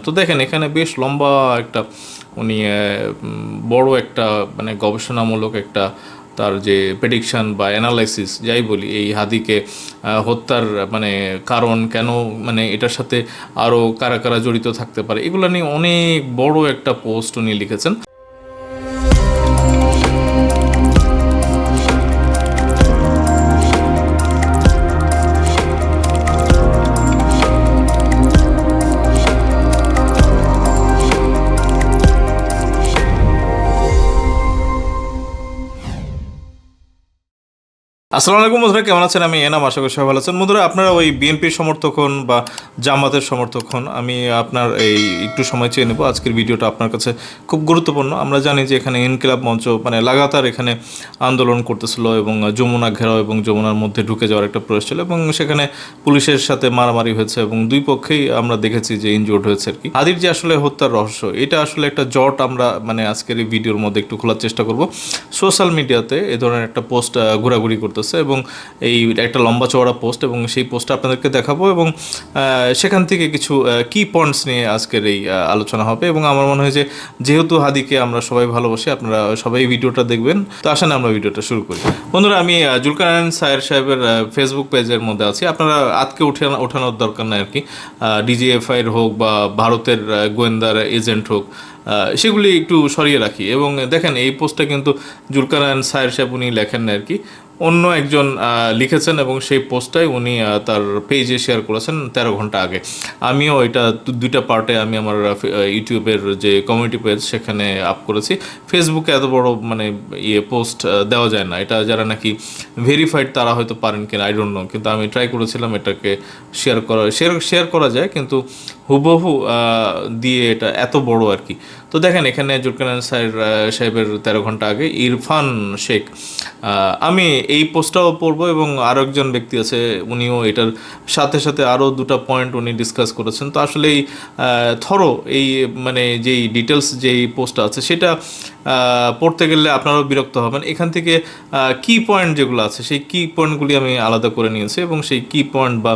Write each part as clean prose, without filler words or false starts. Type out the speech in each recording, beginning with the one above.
তো দেখেন এখানে বেশ লম্বা একটা উনি বড় একটা মানে গবেষণামূলক একটা তার যে প্রেডিকশন বা অ্যানালাইসিস যাই বলি এই হাদিকে হত্যার মানে কারণ কেন মানে এটার সাথে আরও কারা কারা জড়িত থাকতে পারে এগুলো নিয়ে অনেক বড় একটা পোস্ট উনি লিখেছেন। আসসালামু আলাইকুম বন্ধুরা, কেমন আছেন? আমি এনাম, আশা করি সবাই ভালো আছেন। বন্ধুরা, আপনারা ওই বিএনপির সমর্থক হন বা জামাতের সমর্থক হন, আমি আপনার এই একটু সময় চেয়ে নেব। আজকের ভিডিওটা আপনার কাছে খুব গুরুত্বপূর্ণ। আমরা জানি যে এখানে ইনকিলাব মঞ্চ মানে লাগাতার এখানে আন্দোলন করতেছিল এবং যমুনা ঘেরাও এবং যমুনার মধ্যে ঢুকে যাওয়ার একটা প্রয়াস ছিল এবং সেখানে পুলিশের সাথে মারামারি হয়েছে এবং দুই পক্ষেই আমরা দেখেছি যে ইনজোর্ড হয়েছে আর কি। হাদির যে আসলে হত্যার রহস্য, এটা আসলে একটা জট আমরা মানে আজকের এই ভিডিওর মধ্যে একটু খোলার চেষ্টা করব। সোশ্যাল মিডিয়াতে এ ধরনের একটা পোস্ট ঘোরাঘুরি করতেছে এবং এই একটা লম্বা চওড়া পোস্ট এবং সেই পোস্টটা আপনাদেরকে দেখাবো এবং সেখান থেকে কিছু কি পয়েন্টস নিয়ে আজকের এই আলোচনা হবে। এবং আমার মনে হয় যে যেহেতু হাদিকে আমরা সবাই ভালোবাসি, আপনারা সবাই ভিডিওটা দেখবেন। তো আসেন আমরা ভিডিওটা শুরু করি। বন্ধুরা, আমি জুলকারনাইন সায়ের সাহেবের ফেসবুক পেজের মধ্যে আছি। আপনারা আজকে ওঠানোর দরকার নাই আর কি। ডিজিএফআইয়ের হোক বা ভারতের গোয়েন্দার এজেন্ট হোক, সেগুলি একটু সরিয়ে রাখি। এবং দেখেন এই পোস্টটা কিন্তু জুলকারনাইন সায়ের সাহেব উনি লেখেন না আর কি, অন্য একজন লিখেছেন এবং সেই পোস্টটাই উনি তার পেজে শেয়ার করেছেন 13 ঘন্টা আগে। আমিও এটা দুইটা পার্টে আমি আমার ইউটিউবের যে কমিউনিটি পেজ সেখানে আপ করেছি। ফেসবুকে এত বড় মানে পোস্ট দেওয়া যায় না, এটা যারা নাকি ভেরিফাইড তারা হয়তো পারেন কিনা আই ডোন্ট নো, কিন্তু আমি ট্রাই করেছিলাম এটাকে শেয়ার করা যায়, কিন্তু হুবহু দিয়ে এটা এত বড় আর কি। তো দেখেন এখানে জুলকারনাইন সাহেবের 13 ঘন্টা আগে ইরফান শেখ, আমি এই পোস্টটাও পড়বো এবং আরও একজন ব্যক্তি আছে উনিও এটার সাথে সাথে আরও দুটো পয়েন্ট উনি ডিসকাস করেছেন। তো আসলে এই এই মানে যেই ডিটেলস যেই পোস্টটা আছে সেটা পড়তে গেলে আপনারাও বিরক্ত হবেন। এখান থেকে কি পয়েন্ট যেগুলো আছে সেই কি পয়েন্টগুলি আমি আলাদা করে নিয়েছি এবং সেই কি পয়েন্ট বা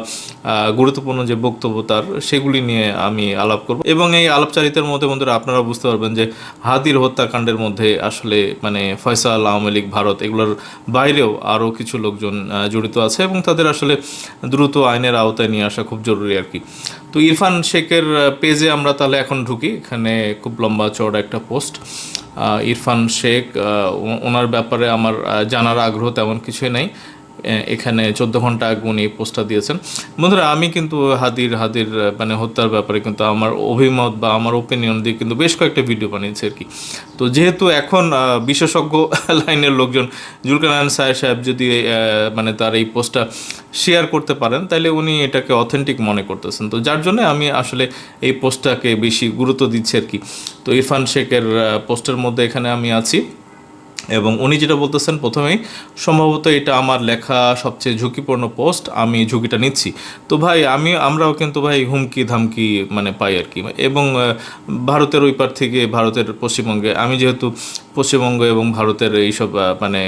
গুরুত্বপূর্ণ যে বক্তব্য তার সেগুলি নিয়ে আমি আলাপ করব। এবং এই আলাপচারিতার মধ্যে বন্ধুরা আপনারা বুঝতে পারবেন যে হাদির হত্যাকাণ্ডের মধ্যে আসলে মানে ফয়সাল, আওয়ামী লীগ, ভারত এগুলোর বাইরেও আরও কিছু লোকজন জড়িত আছে এবং তাদের আসলে দ্রুত আইনের আওতায় নিয়ে আসা খুব জরুরি আর কি। তো ইরফান শেখের পেজে আমরা তাহলে এখন ঢুকি। এখানে খুব লম্বা চওড়া একটা পোস্ট। ইরফান শেখ, ওনার ব্যাপারে আমার জানার আগ্রহ তেমন কিছুই নাই। এখানে 14 ঘন্টা আগে উনি পোস্টটা দিয়েছেন। বন্ধুরা, আমি কিন্তু হাদির মানে হত্যার ব্যাপারে কিন্তু আমার অভিমত বা আমার ওপিনিয়ন দিয়ে কিন্তু বেশ কয়েকটা ভিডিও বানিয়েছি আর কি। তো যেহেতু এখন বিশেষজ্ঞ লাইনের লোকজন জুলকারনাইন সাহেব যদি মানে তার এই পোস্টটা শেয়ার করতে পারেন তাহলে উনি এটাকে অথেন্টিক মনে করতেছেন, তো যার জন্য আমি আসলে এই পোস্টটাকে বেশি গুরুত্ব দিচ্ছি আর কি। তো ইরফান শেখের পোস্টের মধ্যে এখানে আমি আছি এবং উনি যেটা বলতেছেন প্রথমেই, সম্ভবত এটা আমার লেখা সবচেয়ে ঝুঁকিপূর্ণ পোস্ট, আমি ঝুঁকিটা নিচ্ছি। তো ভাই আমরাও কিন্তু ভাই হুমকি ধামকি মানে পাই আর কি। এবং ভারতের ওই পার থেকে ভারতের পশ্চিমবঙ্গে, আমি যেহেতু পশ্চিমবঙ্গ এবং ভারতের এইসব মানে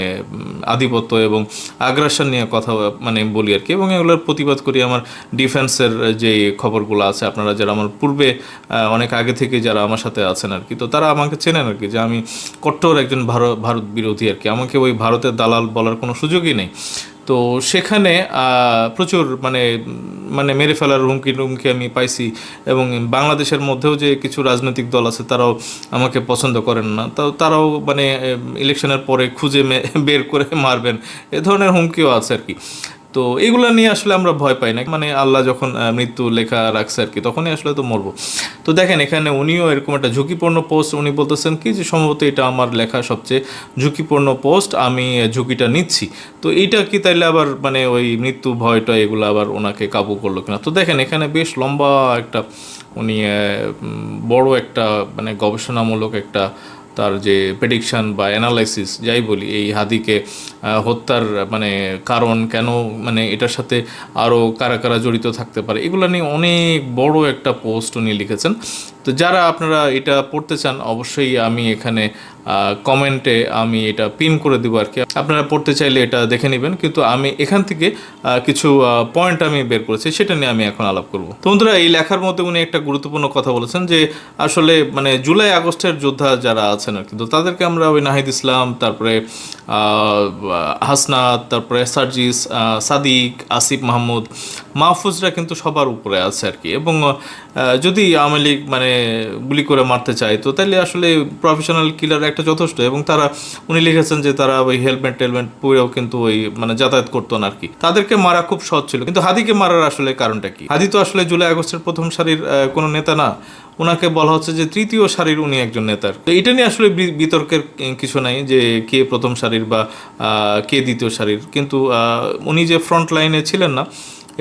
আধিপত্য এবং আগ্রাসন নিয়ে কথা মানে বলি আর কি, এবং এগুলোর প্রতিবাদ করি। আমার ডিফেন্সের যে খবরগুলো আছে, আপনারা যারা আমার পূর্বে অনেক আগে থেকে যারা আমার সাথে আছেন আর কি, তো তারা আমাকে চেনেন আর কি যে আমি কট্টর একজন ভারত বিরোধী আর কি। আমাকে ওই ভারতের দালাল বলার কোনো সুযোগই নেই। তো সেখানে প্রচুর মানে মানে মেরে ফেলার হুমকি আমি পাইছি এবং বাংলাদেশের মধ্যেও যে কিছু রাজনৈতিক দল আছে তারাও আমাকে পছন্দ করেন না, তো তারাও মানে ইলেকশনের পরে খুঁজে বের করে মারবেন, এ ধরনের হুমকিও আছে আর কি। তো এগুলো নিয়ে আসলে আমরা ভয় পাই না, মানে আল্লাহ যখন মৃত্যু লেখা রাখছে আর কি তখনই আসলে তো মরবো। তো দেখেন এখানে উনিও এরকম একটা ঝুঁকিপূর্ণ পোস্ট উনি বলতেছেন কি যে সম্ভবত এটা আমার লেখা সবচেয়ে ঝুঁকিপূর্ণ পোস্ট, আমি ঝুঁকিটা নিচ্ছি। তো এইটা কি তাইলে আবার মানে ওই মৃত্যু ভয়টা এগুলো আবার ওনাকে কাবু করলো কিনা? তো দেখেন এখানে বেশ লম্বা একটা উনি বড় একটা মানে গবেষণামূলক একটা তার যে প্রেডিকশন বা অ্যানালাইসিস যাই বলি এই হাদিকে হত্যার মানে কারণ কেন, মানে এটার সাথে আরও কারা কারা জড়িত থাকতে পারে, এগুলো নিয়ে অনেক বড় একটা পোস্ট উনি লিখেছেন। তো যারা আপনারা এটা পড়তে চান অবশ্যই আমি এখানে কমেন্টে আমি এটা পিন করে দেবো আর কি, আপনারা পড়তে চাইলে এটা দেখে নেবেন। কিন্তু আমি এখান থেকে কিছু পয়েন্ট আমি বের করেছি, সেটা নিয়ে আমি এখন আলাপ করব। তো বন্ধুরা, এই লেখার মধ্যে উনি একটা গুরুত্বপূর্ণ কথা বলেছেন যে আসলে মানে জুলাই আগস্টের যোদ্ধা যারা আছেন আর কি, তো তাদেরকে আমরা ওই নাহিদ ইসলাম, তারপরে হাসনাত, তারপরে সার্জিস, সাদিক, আসিফ মাহমুদ, মাহফুজরা কিন্তু সবার উপরে আছে আর কি। এবং যদি আওয়ামী লীগ মানে গুলি করে মারতে চায় তো তাহলে আসলে প্রফেশনাল কিলার একটা যথেষ্ট। এবং তারা উনি লিখেছেন যে তারা ওই হেলমেট টেলমেট পরেও কিন্তু ওই মানে যাতায়াত করতো না আর কি, তাদেরকে মারা খুব সহজ ছিল। কিন্তু হাদিকে মারার আসলে কারণটা কি? হাদি তো আসলে জুলাই আগস্টের প্রথম সারির কোনো নেতা না, ওনাকে বলা হচ্ছে যে তৃতীয় সারির উনি একজন নেতার। তো এটা নিয়ে আসলে বিতর্কের কিছু নাই যে কে প্রথম সারির বা কে দ্বিতীয় সারির, কিন্তু উনি যে ফ্রন্ট লাইনে ছিলেন না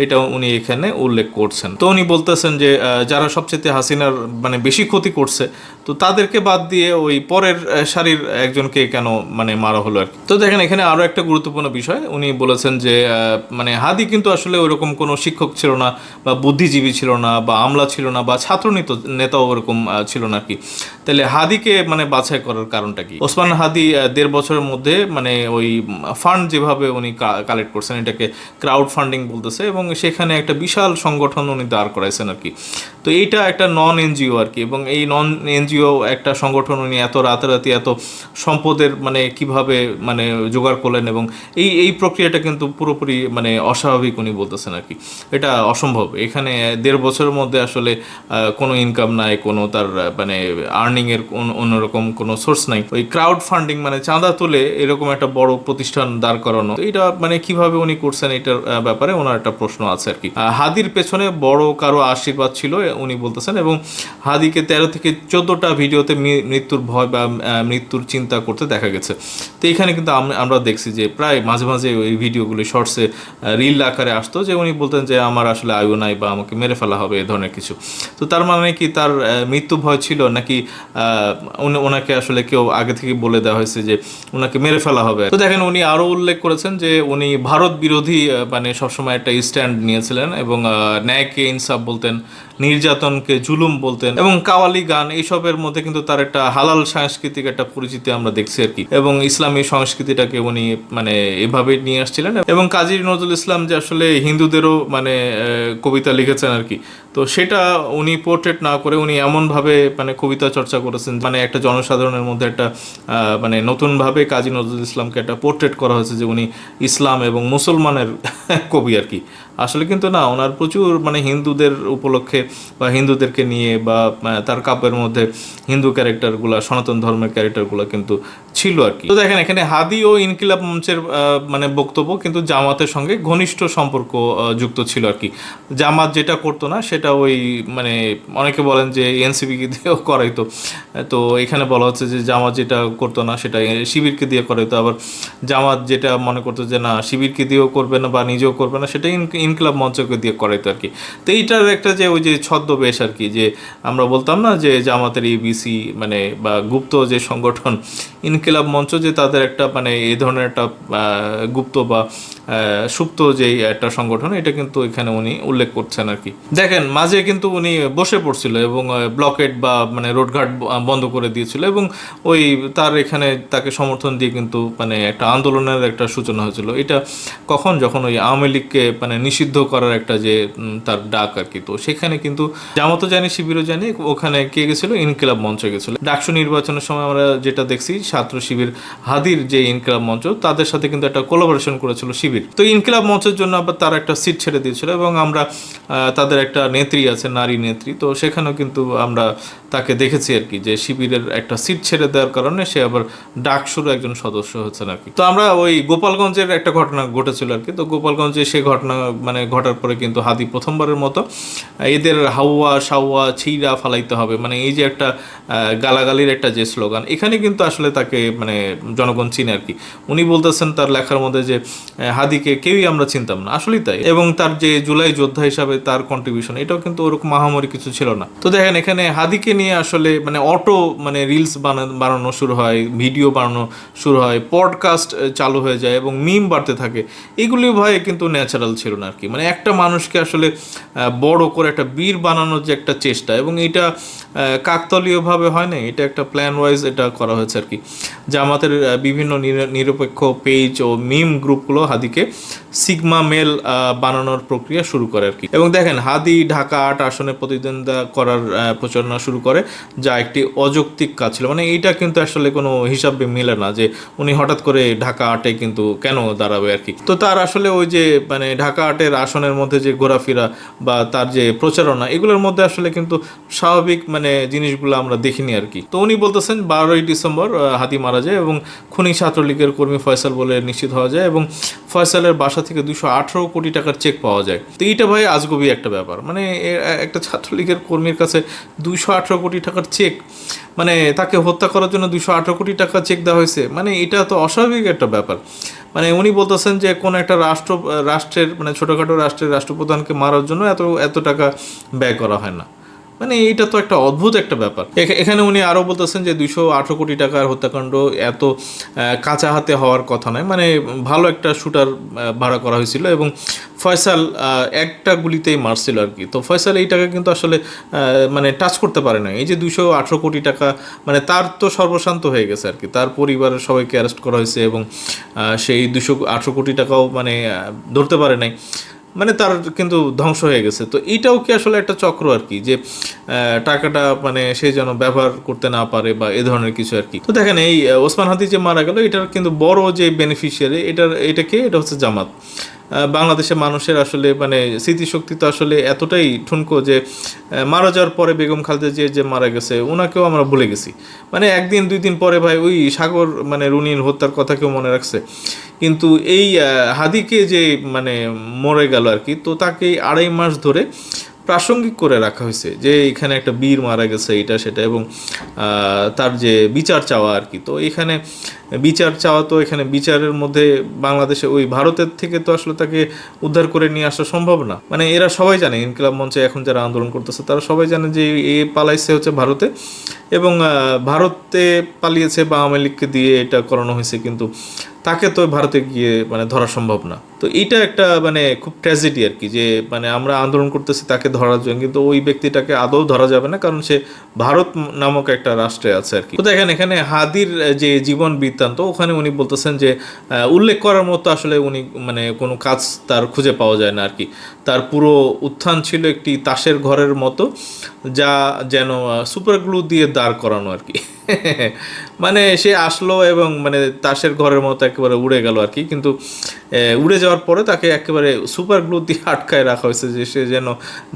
এটা উনি এখানে উল্লেখ করছেন। তো উনি বলতেছেন যে যারা সবচেয়ে হাসিনার মানে বেশি ক্ষতি করছে তো তাদেরকে বাদ দিয়ে ওই পরের সারির একজনকে কেন মানে মারা হলো আর কি। তো দেখেন এখানে আরও একটা গুরুত্বপূর্ণ বিষয় উনি বলেছেন যে মানে হাদি কিন্তু আসলে ওরকম কোনো শিক্ষক ছিল না বা বুদ্ধিজীবী ছিল না বা আমলা ছিল না বা ছাত্র নেতাও ওরকম ছিল না কি। তাহলে হাদিকে মানে বাছাই করার কারণটা কি? ওসমান হাদি 1.5 বছরের মধ্যে মানে ওই ফান্ড যেভাবে উনি কালেক্ট করছেন এটাকে ক্রাউড ফান্ডিং বলতেছে, এবং সেখানে একটা বিশাল সংগঠন উনি দাঁড় করাইছেন আর কি। তো এইটা একটা নন এনজিও আর কি, এবং এই নন এনজিও একটা সংগঠন উনি এত রাতারাতি এত সম্পদের মানে কিভাবে মানে জোগাড় করলেন, এবং এই প্রক্রিয়াটা কিন্তু পুরোপুরি মানে অস্বাভাবিক উনি বলতেছেন আর কি। এটা অসম্ভব। এখানে 1.5 বছরের মধ্যে আসলে কোনো ইনকাম নাই, কোনো তার মানে আর্নিংয়ের অন্যরকম কোনো সোর্স নাই। ওই ক্রাউড ফান্ডিং মানে চাঁদা তুলে এরকম একটা বড় প্রতিষ্ঠান দাঁড় করানো, এটা মানে কিভাবে উনি করছেন এটার ব্যাপারে ওনার একটা প্রশ্ন আছে আর কি। হাদির পেছনে বড় কারো আশীর্বাদ ছিল উনি বলতেছেন, এবং হাদিকে 13 থেকে 14টা ভিডিওতে মৃত্যুর ভয় বা মৃত্যুর চিন্তা করতে দেখা গেছে। তো এখানে কিন্তু আমরা দেখছি যে প্রায় মাঝে মাঝে ওই ভিডিওগুলি শর্টসে রিল আকারে আসতো যে উনি বলতেন যে আমার আসলে আয়ু নাই বা আমাকে মেরে ফেলা হবে এ ধরনের কিছু। তো তার মানে কি তার মৃত্যু ভয় ছিল নাকি ওনাকে আসলে কেউ আগে থেকে বলে দেওয়া হয়েছে যে ওনাকে মেরে ফেলা হবে? তো দেখেন উনি আরও উল্লেখ করেছেন যে উনি ভারত বিরোধী মানে সবসময় একটা স্ট্যান্ড নিয়েছিলেন, এবং ন্যায়কে ইনসাফ বলতেন, নির্যাতনকে জুলুম বলতেন, এবং কাওয়ালি গান এইসবের মধ্যে কিন্তু তার একটা হালাল সাংস্কৃতিক একটা পরিচিতি আমরা দেখছি আর কি। এবং ইসলামী সংস্কৃতিটাকে উনি মানে এভাবে নিয়ে আসছিলেন। এবং কাজী নজরুল ইসলাম যে আসলে হিন্দুদেরও মানে কবিতা লিখেছেন আর কি, তো সেটা উনি পোর্ট্রেট না করে উনি এমনভাবে মানে কবিতা চর্চা করেছেন মানে একটা জনসাধারণের মধ্যে একটা মানে নতুনভাবে কাজী নজরুল ইসলামকে একটা পোর্ট্রেট করা হয়েছে যে উনি ইসলাম এবং মুসলমানের কবি আর কি। আসলে কিন্তু না, ওনার প্রচুর মানে হিন্দুদের উপলক্ষে বা হিন্দুদেরকে নিয়ে বা তার কাব্যের মধ্যে হিন্দু ক্যারেক্টারগুলো, সনাতন ধর্মের ক্যারেক্টারগুলো কিন্তু ছিল আর কি। তো দেখেন এখানে হাদি ও ইনকিলাব মঞ্চের মানে বক্তব্য কিন্তু জামাতের সঙ্গে ঘনিষ্ঠ সম্পর্ক যুক্ত ছিল আর কি। জামাত যেটা করতো না সেটা ওই মানে অনেকে বলেন যে এনসিপিকে দিয়েও করাইতো। তো এখানে বলা হচ্ছে যে জামাত যেটা করতো না সেটা শিবিরকে দিয়ে করাইতো, আবার জামাত যেটা মনে করতো যে না শিবিরকে দিয়েও করবে না বা নিজেও করবে না সেটা ইনকিলাব মঞ্চকে দিয়ে করাইতো আর কি। তো এইটার একটা যে ওই যে ছদ্মবেশ আর কি, যে আমরা বলতাম না যে জামাতের ইবিসি মানে বা গুপ্ত যে সংগঠন ইনকিলাব মঞ্চ, যে তাদের একটা মানে এই ধরনের একটা গুপ্ত বা সুপ্ত যেই একটা সংগঠন, এটা কিন্তু এখানে উনি উল্লেখ করছেন আর কি। দেখেন মাঝে কিন্তু উনি বসে পড়ছিল এবং ব্লকেট বা মানে রোডঘাট বন্ধ করে দিয়েছিল, এবং ওই তার এখানে তাকে সমর্থন দিয়ে কিন্তু মানে একটা আন্দোলনের একটা সূচনা হয়েছিল। এটা কখন, যখন ওই আওয়ামী লীগকে মানে নিষিদ্ধ করার একটা যে তার ডাক আর কি। তো সেখানে কিন্তু জামাতও জানি শিবিরও জানি, ওখানে কে গেছিল, ইনকিলাব মঞ্চ গেছিল। ডাকসু নির্বাচনের সময় আমরা যেটা দেখছি ছাত্র শিবির হাদির যে ইনকিলাব মঞ্চ তাদের সাথে কিন্তু একটা কোলাবোরেশন করেছিল শিবির। তো ইনকিলাব মঞ্চের জন্য আবার তারা একটা সিট ছেড়ে দিয়েছিল, এবং আমরা তাদের একটা নেত্রী আছে, নারী নেত্রী, তো সেখানেও কিন্তু আমরা তাকে দেখেছি আর কি, যে শিবিরের একটা সিট ছেড়ে দেওয়ার কারণে সে আবার ডাকসুর একজন সদস্য হচ্ছেন আর কি। তো আমরা ওই গোপালগঞ্জের একটা ঘটনা ঘটেছিল আর কি। তো গোপালগঞ্জে সে ঘটনা মানে ঘটার পরে কিন্তু হাদি প্রথমবারের মতো এদের হাওয়া সাওয়া ছিঁড়া ফালাইতে হবে মানে এই যে একটা গালাগালির একটা যে স্লোগান, এখানে কিন্তু আসলে তাকে মানে জনগণ চিনে আর কি। উনি বলতেছেন তার লেখার মধ্যে যে হাদিকে কেউই আমরা চিনতাম না, আসলেই তাই। এবং তার যে জুলাই যোদ্ধা হিসাবে তার কন্ট্রিবিউশন এটাও কিন্তু ওরকম মহামারী কিছু ছিল না। তো দেখেন এখানে হাদিকে নিয়ে আসলে মানে অটো মানে রিলস বানানো শুরু হয়, ভিডিও বানানো শুরু হয়, পডকাস্ট চালু হয়ে যায় এবং মিম বাড়তে থাকে। এগুলি ভাই কিন্তু ন্যাচারাল ছিল না আর কি। মানে একটা মানুষকে আসলে বড় করে একটা বীর বানানোর যে একটা চেষ্টা, এবং এটা কাকতালীয়ভাবে হয় না, এটা একটা প্ল্যান ওয়াইজ এটা করা হয়েছে আর কি। জামাতের বিভিন্ন নিরপেক্ষ পেজ ও মিম গ্রুপগুলো হাদিকে সিগমা মেল বানানোর প্রক্রিয়া শুরু করে আর কি। এবং দেখেন হাদি ঢাকা ৮ আসনে প্রতিদ্বন্দ্বিতা করার প্রচারণা শুরু করে, যা একটি অযৌক্তিক কাজ ছিল। মানে এইটা কিন্তু আসলে কোনো হিসাবে মিলে না যে উনি হঠাৎ করে ঢাকা ৮-এ কিন্তু কেন দাঁড়াবে আর কি। তো তার আসলে ওই যে মানে ঢাকা ৮-এর আসনের মধ্যে যে ঘোরাফেরা বা তার যে প্রচারণা, এগুলোর মধ্যে আসলে কিন্তু স্বাভাবিক মানে জিনিসগুলো আমরা দেখিনি আর কি। তো উনি বলতেছেন 12ই ডিসেম্বর হাদি মারা যায় এবং খুনি ছাত্রলীগের কর্মী ফয়সাল বলে নিশ্চিত হওয়া যায়, এবং ফয়সালের বাসা থেকে 218 কোটি টাকার চেক পাওয়া যায়। তো এইটা ভাই আজগবি একটা ব্যাপার। মানে একটা ছাত্রলীগের কর্মীর কাছে 218 কোটি টাকার চেক, মানে তাকে হত্যা করার জন্য 218 কোটি টাকা চেক দেওয়া হয়েছে, মানে এটা তো অস্বাভাবিক একটা ব্যাপার। মানে উনি বলতেছেন যে কোনো একটা রাষ্ট্রের মানে ছোটোখাটো রাষ্ট্রের রাষ্ট্রপ্রধানকে মারার জন্য এত টাকা ব্যয় করা হয় না। মানে এইটা তো একটা অদ্ভুত একটা ব্যাপার। এখানে উনি আরও বলতেছেন যে 218 কোটি টাকার হত্যাকাণ্ড এত কাঁচা হাতে হওয়ার কথা নয়। মানে ভালো একটা শুটার ভাড়া করা হয়েছিল এবং ফয়সাল একটা গুলিতেই মারছিল আর কি। তো ফয়সাল এই টাকা কিন্তু আসলে মানে টাচ করতে পারে না। এই যে 218 কোটি টাকা, মানে তার তো সর্বশান্ত হয়ে গেছে আর কি। তার পরিবারের সবাইকে অ্যারেস্ট করা হয়েছে এবং সেই 218 কোটি টাকাও মানে ধরতে পারে নাই। মানে তার কিন্তু ধ্বংস হয়ে গেছে। তো এইটাও কি আসলে একটা চক্র আর কি, যে টাকাটা মানে সে যেন ব্যবহার করতে না পারে বা এ ধরনের কিছু আর কি। তো দেখেন এই ওসমান হাদি যে মারা গেল, এটার কিন্তু বড় যে বেনিফিশিয়ারি এটা হচ্ছে জামাত। বাংলাদেশের মানুষের আসলে মানে স্মৃতিশক্তি তো আসলে এতটাই ঠুনকো যে মারা যাওয়ার পরে বেগম খালেদা জিয়া যে মারা গেছে ওনাকেও আমরা ভুলে গেছি। মানে একদিন 2 দিন পরে ভাই ওই সাগর মানে রুনির হত্যার কথা কেউ মনে রাখছে, কিন্তু এই হাদিকে যে মানে মরে গেল আর কি, তো তাকে 2.5 মাস ধরে প্রাসঙ্গিক করে রাখা হয়েছে যে এখানে একটা বীর মারা গেছে এটা সেটা, এবং তার যে বিচার চাওয়া আর কি। তো এখানে বিচার চাওয়া, তো এখানে বিচারের মধ্যে বাংলাদেশে ওই ভারতের থেকে তো আসলে তাকে উদ্ধার করে নিয়ে আসা সম্ভব না। মানে এরা সবাই জানে, ইনকিলাব মঞ্চে এখন যারা আন্দোলন করতেছে তারা সবাই জানে যে এ পালাইছে হচ্ছে ভারতে, এবং ভারতে পালিয়েছে বা আওয়ামী লীগকে দিয়ে এটা করানো হয়েছে, কিন্তু তাকে তো ভারতে গিয়ে মানে ধরা সম্ভব না। তো এইটা একটা মানে খুব ট্র্যাজেডি আর কি, যে মানে আমরা আন্দোলন করতেছি তাকে ধরার জন্য, কিন্তু ওই ব্যক্তিটাকে আদৌ ধরা যাবে না, কারণ সে ভারত নামক একটা রাষ্ট্রে আছে আর কি। তো দেখেন এখানে হাদির যে জীবন বৃত্তান্ত, ওখানে উনি বলতেছেন যে উল্লেখ করার মতো আসলে উনি মানে কোনো কাজ তার খুঁজে পাওয়া যায় না আর কি। তার পুরো উত্থান ছিল একটি তাসের ঘরের মতো, যা যেন সুপার গ্লু দিয়ে দাঁড় করানো আর কি। মানে সে আসলো এবং মানে তাসের ঘরের মতো একেবারে উড়ে গেল আর কি, কিন্তু উড়ে যাওয়ার পরে তাকে একেবারে সুপার গ্লু দিয়ে আটকায় রাখা হয়েছে, যে সে যেন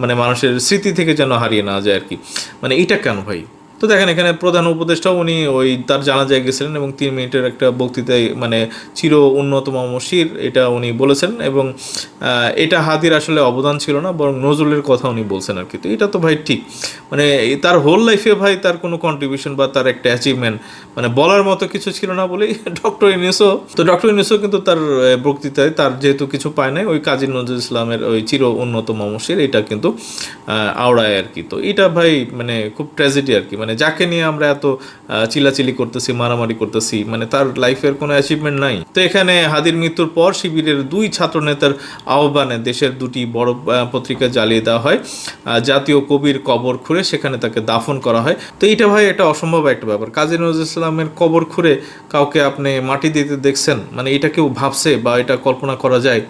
মানে মানুষের স্মৃতি থেকে যেন হারিয়ে না যায় আর কি। মানে এটা কেন ভাই? তো দেখেন এখানে প্রধান উপদেষ্টাও উনি ওই তার জানাজায় গেছিলেন এবং 3 মিনিটের একটা বক্তৃতায় মানে চির উন্নতম মসির এটা উনি বলেছেন, এবং এটা হাদির আসলে অবদান ছিল না, বরং নজরুলের কথা উনি বলছেন আর কি। তো এটা তো ভাই ঠিক, মানে তার হোল লাইফে ভাই তার কোনো কন্ট্রিবিউশন বা তার একটা অ্যাচিভমেন্ট মানে বলার মতো কিছু ছিল না বলেই ডক্টর ইউনূসও কিন্তু তার বক্তৃতায় তার যেহেতু কিছু পায় নাই, ওই কাজী নজরুল ইসলামের ওই চির উন্নতম মসির এটা কিন্তু আওড়ায় আর কি। তো এটা ভাই মানে খুব ট্র্যাজেডি আর কি। মানে যাকে নিয়ে আমরা এত চিলাচিলি করতেছি, মারামারি করতেছি, মানে তার লাইফের কোনো অ্যাচিভমেন্ট নাই। তো এখানে হাদির মৃত্যুর পর শিবিরের 2 ছাত্র নেতার আহ্বানে দেশের 2টি বড় পত্রিকা জ্বালিয়ে দেওয়া হয়, জাতীয় কবির কবর খুঁড়ে সেখানে তাকে দাফন করা হয়। তো এইটা ভাই এটা অসম্ভব একটা ব্যাপার। কাজী নজরুল ইসলামের কবর খুঁড়ে কাউকে আপনি মাটি দিতে দেখছেন? মানে এটা কেউ ভাবছে বা এটা কল্পনা করা যায়?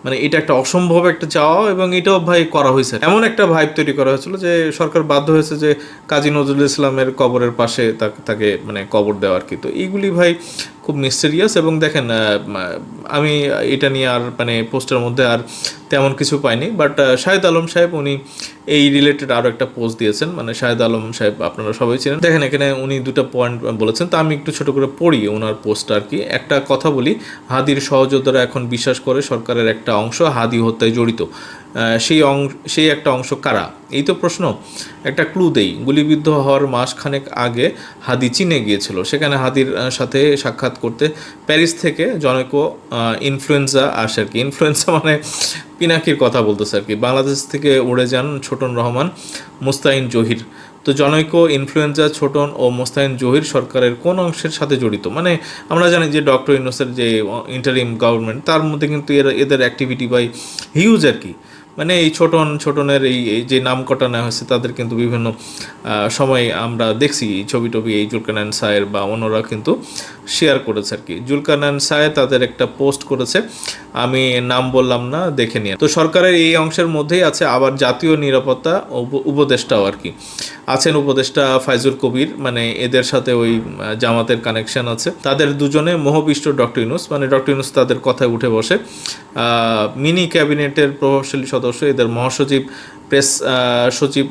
মানে এটা একটা অসম্ভব একটা চাওয়া, এবং এটাও ভাই করা হয়েছে। এমন একটা ভাইব তৈরি করা হয়েছিল যে সরকার বাধ্য হয়েছে যে কাজী নজরুল ইসলামের কবরের পাশে তাকে মানে কবর দেওয়া আর কি। তো এইগুলি ভাই খুব মিস্টেরিয়াস। এবং দেখেন আমি এটা নিয়ে আর মানে পোস্টের মধ্যে আর তেমন কিছু পাইনি, বাট শাহেদ আলম সাহেব উনি এই রিলেটেড আরও একটা পোস্ট দিয়েছেন। মানে শাহেদ আলম সাহেব আপনারা সবাই চিনেন। দেখেন এখানে উনি 2টা পয়েন্ট বলেছেন, তা আমি একটু ছোট করে পড়ি ওনার পোস্টটা আর কি। একটা কথা বলি, হাদির সহযোদ্ধারা এখন বিশ্বাস করে সরকারের একটা অংশ হাদি হত্যায় জড়িত। সেই একটা অংশ কারা? এই তো প্রশ্ন। একটা ক্লু দেই, গুলিবিদ্ধ হওয়ার মাসখানেক আগে হাদি চীনে গিয়েছিল। সেখানে হাদির সাথে সাক্ষাৎ করতে প্যারিস থেকে জনৈক ইনফ্লুয়েঞ্জা আসে আর কি। ইনফ্লুয়েঞ্জা মানে পিনাকির কথা বলতেছে আর কি। বাংলাদেশ থেকে উড়ে যান ছোটন রহমান, মুস্তাইন জহির। তো জনৈক ইনফ্লুয়েঞ্জা ছোটন ও মোস্তাইন জহির সরকারের কোন অংশের সাথে জড়িত? মানে আমরা জানি যে ডক্টর ইউনূসের যে ইন্টারিম গভর্নমেন্ট, তার মধ্যে কিন্তু এদের অ্যাক্টিভিটি বাই হিউজ আর কি। মানে এই ছোটনের এই যে নাম কটা নেওয়া হয়েছে, তাদের কিন্তু বিভিন্ন সময় আমরা দেখছি ছবি টবি এই জুলকারনাইন সায়ের বা অন্যরা কিন্তু শেয়ার করেছে আর কি। জুলকারনাইন সায়ে তাদের একটা পোস্ট করেছে, আমি নাম বললাম না, দেখে নিয়ে। তো সরকারের এই অংশের মধ্যেই আছে আবার জাতীয় নিরাপত্তা উপদেষ্টাও আর কি। আছেন উপদেষ্টা ফাইজুল কবির, মানে এদের সাথে ওই জামাতের কানেকশন আছে। তাদের দুজনে মোহবিষ্ট ডক্টর ইউনূস, মানে ডক্টর ইউনূস তাদের কথায় উঠে বসে। মিনি ক্যাবিনেটের প্রভাবশালী সদস্য এদের মহাসচিব, প্রেস সচিব,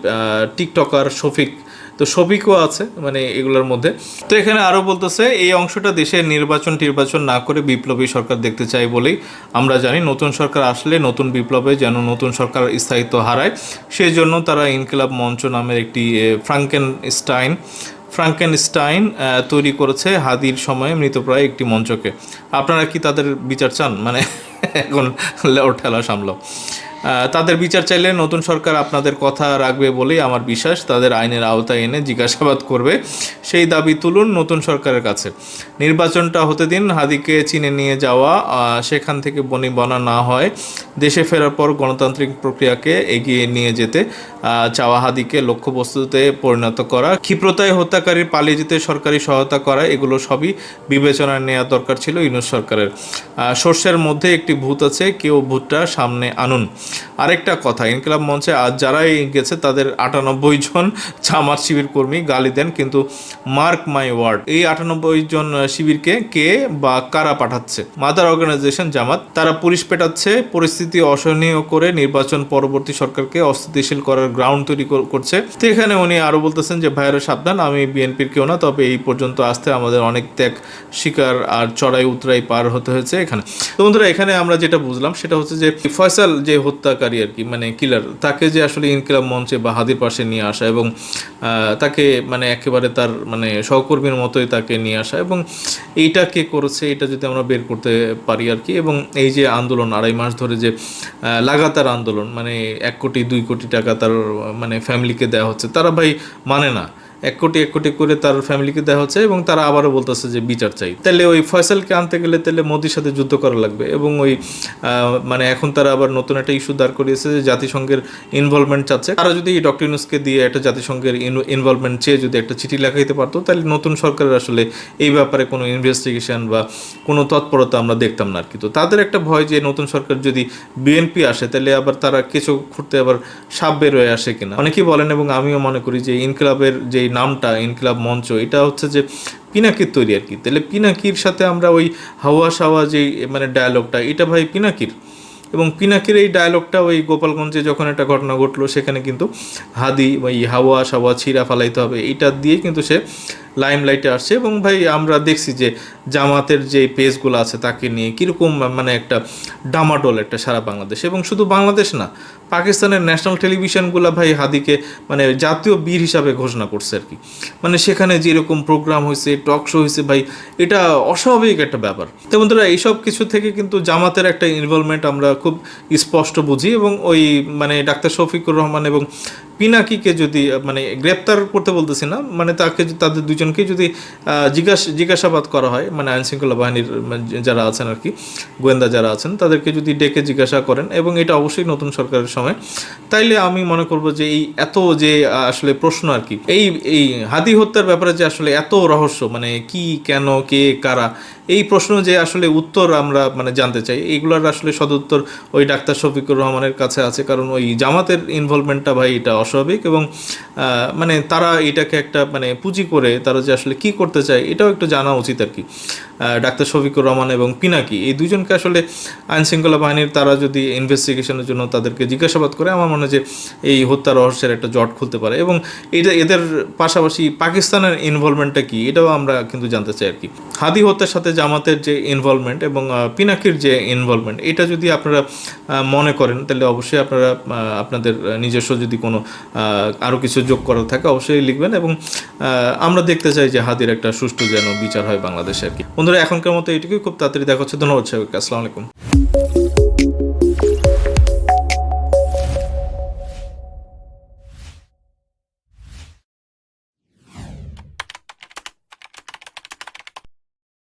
টিকটকার শফিক। তো শফিকও আছে মানে এগুলোর মধ্যে। তো এখানে আরও বলতেছে এই অংশটা দেশের নির্বাচন না করে বিপ্লবী সরকার দেখতে চাই বলেই আমরা জানি। নতুন সরকার আসলে নতুন বিপ্লবে যেন নতুন সরকার স্থায়িত্ব হারায়, সেই জন্য তারা ইনকিলাব মঞ্চ নামের একটি ফ্রাঙ্কেনস্টাইন তৈরি করেছে হাদির সময়ে মৃতপ্রায় একটি মঞ্চকে। আপনারা কি তাদের বিচার চান? মানে এখন লেও ঠেলা সামলাও। তাদের বিচার চাইলে নতুন সরকার আপনাদের কথা রাখবে বলেই আমার বিশ্বাস। তাদের আইনের আওতায় এনে জিজ্ঞাসাবাদ করবে, সেই দাবি তুলুন নতুন সরকারের কাছে। নির্বাচনটা হতে দিন, হাদিকে চীনে নিয়ে যাওয়া, সেখান থেকে বনিবনা না হয় দেশে ফেরার পর গণতান্ত্রিক প্রক্রিয়াকে এগিয়ে নিয়ে যেতে চাওয়া, হাদিকে লক্ষ্যবস্তুতে পরিণত করা, ক্ষিপ্রতায় হত্যাকারীর পালিয়ে যেতে সরকারি সহায়তা করা, এগুলো সবই বিবেচনায় নেওয়া দরকার ছিল ইউনূস সরকারের। সর্ষের মধ্যে একটি ভূত আছে, কেউ ভূতটা সামনে আনুন। আরেকটা কথা, ইনকিলাব মঞ্চে আজ যারাই গেছে তাদের 98 জন জামাত শিবির কর্মী গালি দেন, কিন্তু মার্ক মাই ওয়ার্ড, এই 98 জন শিবিরকে কে বা কারা পাঠাচ্ছে? মাদার অর্গানাইজেশন জামাত। তারা পুলিশ পেটাচ্ছে, পরিস্থিতি অসহনীয় করে নির্বাচন পরবর্তী সরকারকে অস্থিতিশীল করার গ্রাউন্ড তৈরি করছে। তো এখানে উনি আরও বলতেছেন যে ভাইয়েরা সাবধান, আমি বিএনপির কেউ না, তবে এই পর্যন্ত আসতে আমাদের অনেক ত্যাগ শিকার আর চড়াই উতরাই পার হতে হয়েছে এখানে। তো বন্ধুরা, এখানে আমরা যেটা বুঝলাম সেটা হচ্ছে যে ফয়সাল যে হত্যাকারী আর কি, মানে কিলার, তাকে যে আসলে ইনকিলাব মঞ্চে বা হাদির পাশে নিয়ে আসা এবং তাকে মানে একেবারে তার মানে সহকর্মীর মতোই তাকে নিয়ে আসা, এবং এইটা কে করেছে এটা যদি আমরা বের করতে পারি আর কি। এবং এই যে আন্দোলন 2.5 মাস ধরে যে লাগাতার আন্দোলন, মানে 1 কোটি 2 কোটি টাকা তার মানে ফ্যামিলিকে দেওয়া হচ্ছে, তারা ভাই মানে না। 1 কোটি করে তার ফ্যামিলিকে দেওয়া হচ্ছে এবং তারা আবারও বলতেছে যে বিচার চাই। তাহলে ওই ফয়সালকে আনতে গেলে তাহলে মোদির সাথে যুদ্ধ করা লাগবে। এবং ওই মানে এখন তারা আবার নতুন একটা ইস্যু দাঁড় করিয়েছে যে জাতিসংঘের ইনভলভমেন্ট চাচ্ছে। তারা যদি ডক্টর ইউনূসকে দিয়ে একটা জাতিসংঘের ইনভলভমেন্ট চেয়ে যদি একটা চিঠি লেখাইতে পারতো, তাহলে নতুন সরকারের আসলে এই ব্যাপারে কোনো ইনভেস্টিগেশন বা কোনো তৎপরতা আমরা দেখতাম না আর কি। তো তাদের একটা ভয় যে নতুন সরকার যদি বিএনপি আসে, তাহলে আবার তারা কিছু খুঁড়তে আবার সাপ বের হয়ে আসে কিনা অনেকেই বলেন। এবং আমিও মনে করি যে ইনকিলাবের যে নামটা ইনকিলাব মঞ্চ, এটা হচ্ছে যে পিনাকির তৈরি আর কি। তাহলে পিনাকির সাথে আমরা ওই হাওয়া সাওয়া যে মানে ডায়ালগটা, এটা ভাই পিনাকির। এবং পিনাকির এই ডায়লগটা ওই গোপালগঞ্জে যখন একটা ঘটনা ঘটলো, সেখানে কিন্তু হাদি ওই হাওয়া সাওয়া ছিঁড়া ফালাইতে হবে এইটা দিয়ে কিন্তু সে লাইমলাইটে আসছে। এবং ভাই আমরা দেখছি যে জামাতের যে পেজগুলো আছে তাকে নিয়ে কীরকম মানে একটা ডামাডোল একটা সারা বাংলাদেশ, এবং শুধু বাংলাদেশ না, পাকিস্তানের ন্যাশনাল টেলিভিশনগুলো ভাই হাদিকে মানে জাতীয় বীর হিসাবে ঘোষণা করছে আর কি। মানে সেখানে যেরকম প্রোগ্রাম হয়েছে, টক শো হয়েছে, ভাই এটা অস্বাভাবিক একটা ব্যাপার। তো বন্ধুরা, এইসব কিছু থেকে কিন্তু জামাতের একটা ইনভলভমেন্ট আমরা খুব স্পষ্ট বুঝি। এবং ওই মানে ডাক্তার শফিকুর রহমান এবং পিনাকিকে যদি মানে গ্রেপ্তার করতে বলতেছি না, মানে তাদের দুজনকে যদি জিজ্ঞাসাবাদ করা হয়, মানে আইনশৃঙ্খলা বাহিনীর যারা আছেন আর কি, গোয়েন্দা যারা আছেন, তাদেরকে যদি ডেকে জিজ্ঞাসা করেন, এবং এটা অবশ্যই নতুন সরকারের সময়, তাইলে আমি মনে করব যে এই এত যে আসলে প্রশ্ন আর কি, এই হাদি হত্যার ব্যাপারে যে আসলে এত রহস্য, মানে কি, কেন, কে, কারা, এই প্রশ্ন যে আসলে উত্তর আমরা মানে জানতে চাই, এইগুলোর আসলে সদুত্তর ওই ডাক্তার শফিকুর রহমানের কাছে আছে। কারণ ওই জামাতের ইনভলভমেন্টটা ভাই এটা অস্বাভাবিক, এবং মানে তারা এটাকে একটা মানে পুঁজি করে তারা যে আসলে কি করতে চায় এটাও একটু জানা উচিত আর কি। ডাক্তার শফিকুর রহমান এবং পিনাকি, এই দুজনকে আসলে আইনশৃঙ্খলা বাহিনীর তারা যদি ইনভেস্টিগেশনের জন্য তাদেরকে জিজ্ঞাসাবাদ করে, আমার মনে হয় যে এই হত্যা রহস্যের একটা জট খুলতে পারে। এবং এদের পাশাপাশি পাকিস্তানের ইনভলভমেন্টটা কি, এটাও আমরা কিন্তু জানতে চাই আর কি। হাদি হত্যার সাথে জামাতের যে ইনভলভমেন্ট এবং পিনাকির যে ইনভলভমেন্ট, এটা যদি আপনারা মনে করেন, তাহলে অবশ্যই আপনারা আপনাদের নিজস্ব যদি কোনো আরও কিছু যোগ করার থাকে অবশ্যই লিখবেন। এবং আমরা দেখতে চাই যে হাদির একটা সুষ্ঠু যেন বিচার হয় বাংলাদেশে আর কি। বন্ধুরা, এখনকার মতো এটুকুই, খুব তাড়াতাড়ি দেখা হচ্ছে। ধন্যবাদ সবাইকে, আসসালামু আলাইকুম।